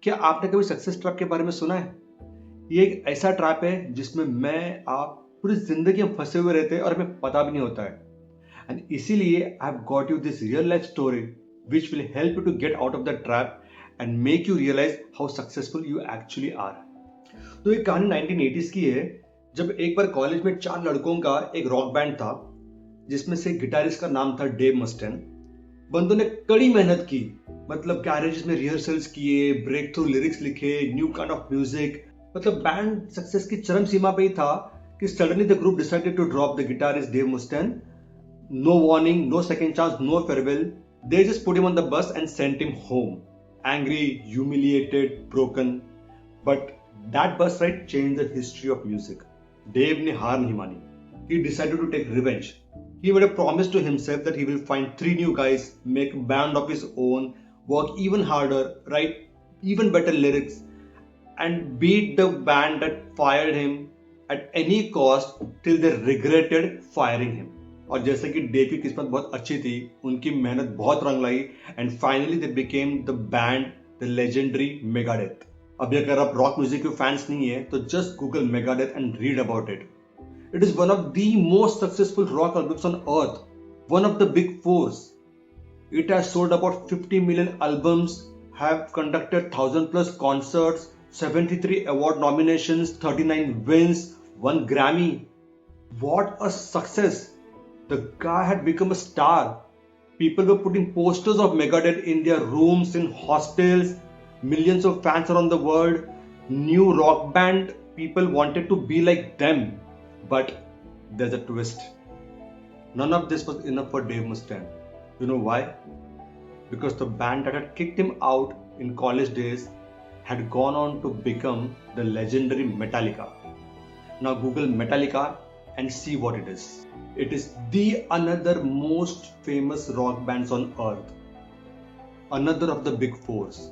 क्या आपने कभी सक्सेस ट्रैप के बारे में सुना है? ये एक ऐसा ट्रैप है जिसमें मैं आप पूरी जिंदगी हम फंसे हुए रहते हैं और हमें पता भी नहीं होता है। एंड इसीलिए I have got you this real life story which will help you to get out of the trap and make you realise how successful you actually are. तो ये कहानी 1980s की है, जब एक बार कॉलेज में 4 लड़कों का एक रॉक बैंड था, जिसमें से गिटारिस्ट का नाम था डेव मस्टैन। बंदों ने कड़ी मेहनत की, मतलब गैरेज में रिहर्सल्स किए, ब्रेक थ्रू लिरिक्स लिखे, न्यू काइंड ऑफ म्यूजिक। मतलब बैंड सक्सेस की चरम सीमा पे ही था कि suddenly the group decided to drop the guitarist Dave Mustaine. No warning, no second chance, no farewell. They just put him on the bus and sent him home, angry, humiliated, broken. But that bus ride change the history of music. Dave ने हार नहीं मानी. He decided to take revenge. He made a promise to himself that he will find 3 new guys, make a band of his own, work even harder, write even better lyrics, and beat the band that fired him at any cost till they regretted firing him. और जैसे कि Dave की किस्मत बहुत अच्छी थी, उनकी मेहनत बहुत रंग लाई, and finally they became the band, the legendary Megadeth. अब अगर आप रॉक म्यूजिक के फैंस नहीं है तो just Google Megadeth and read about it. It is one of the most successful rock albums on earth, one of the big fours. It has sold about 50 million albums, have conducted 1000 plus concerts, 73 award nominations, 39 wins, 1 Grammy. What a success! The guy had become a star. People were putting posters of Megadeth in their rooms, in hostels. Millions of fans around the world. New rock band, people wanted to be like them. But there's a twist. None of this was enough for Dave Mustaine. You know why? Because the band that had kicked him out in college days had gone on to become the legendary Metallica. Now Google Metallica and see what it is. It is the another most famous rock bands on earth. Another of the big fours.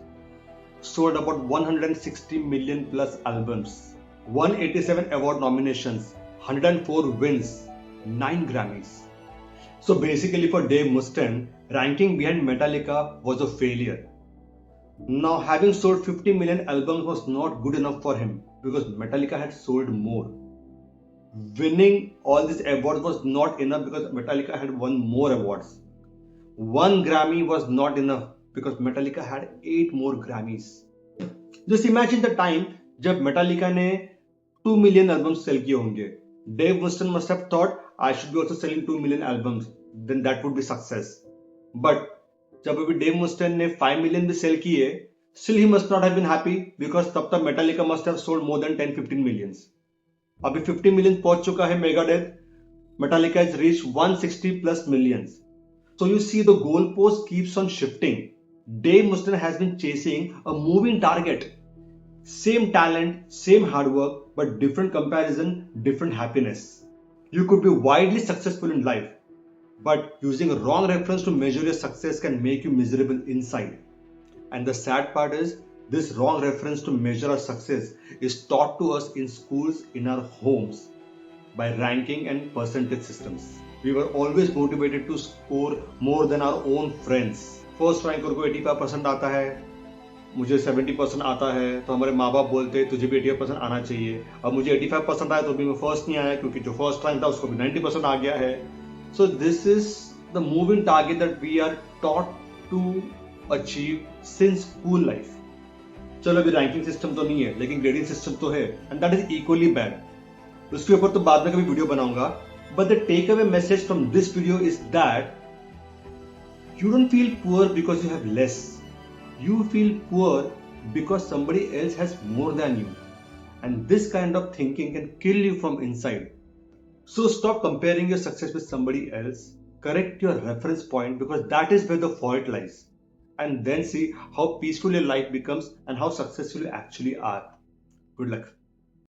Sold about 160 million plus albums. 187 award nominations. 104 wins, 9 Grammys. So basically for Dave Mustaine, ranking behind Metallica was a failure. Now having sold 50 million albums was not good enough for him because Metallica had sold more. Winning all these awards was not enough because Metallica had won more awards. 1 Grammy was not enough because Metallica had 8 more Grammys. Just imagine the time जब Metallica ने 2 million albums sell किए होंगे. Dave Mustaine must have thought I should be also selling 2 million albums, then that would be success. But जब अभी Dave Mustaine ने 5 million भी sell किए, still he must not have been happy because तब तक Metallica must have sold more than 10-15 millions. अभी 50 million पहुंच चुका है Megadeth, Metallica has reached 160 plus millions. So you see the goalpost keeps on shifting. Dave Mustaine has been chasing a moving target. Same talent, same hard work, but different comparison, different happiness. You could be widely successful in life, but using a wrong reference to measure your success can make you miserable inside. And the sad part is, this wrong reference to measure our success is taught to us in schools, in our homes, by ranking and percentage systems. We were always motivated to score more than our own friends. First ranker को 85% आता है, मुझे 70% आता है, तो हमारे माँ बाप बोलते तुझे भी 85% आना चाहिए. अब मुझे 85% आया तो भी मैं फर्स्ट नहीं आया, क्योंकि जो फर्स्ट रैंक था उसको भी 90% आ गया है. So this is the moving target that we are taught to achieve since school life. चलो अभी रैंकिंग सिस्टम तो नहीं है, लेकिन ग्रेडिंग सिस्टम तो है, and that is equally bad. उसके ऊपर तो बाद में कभी वीडियो बनाऊंगा. But the take away message from this video is that you don't feel poor because you have less. You feel poor because somebody else has more than you. And this kind of thinking can kill you from inside. So stop comparing your success with somebody else. Correct your reference point because that is where the fault lies. And then see how peaceful your life becomes and how successful you actually are. Good luck.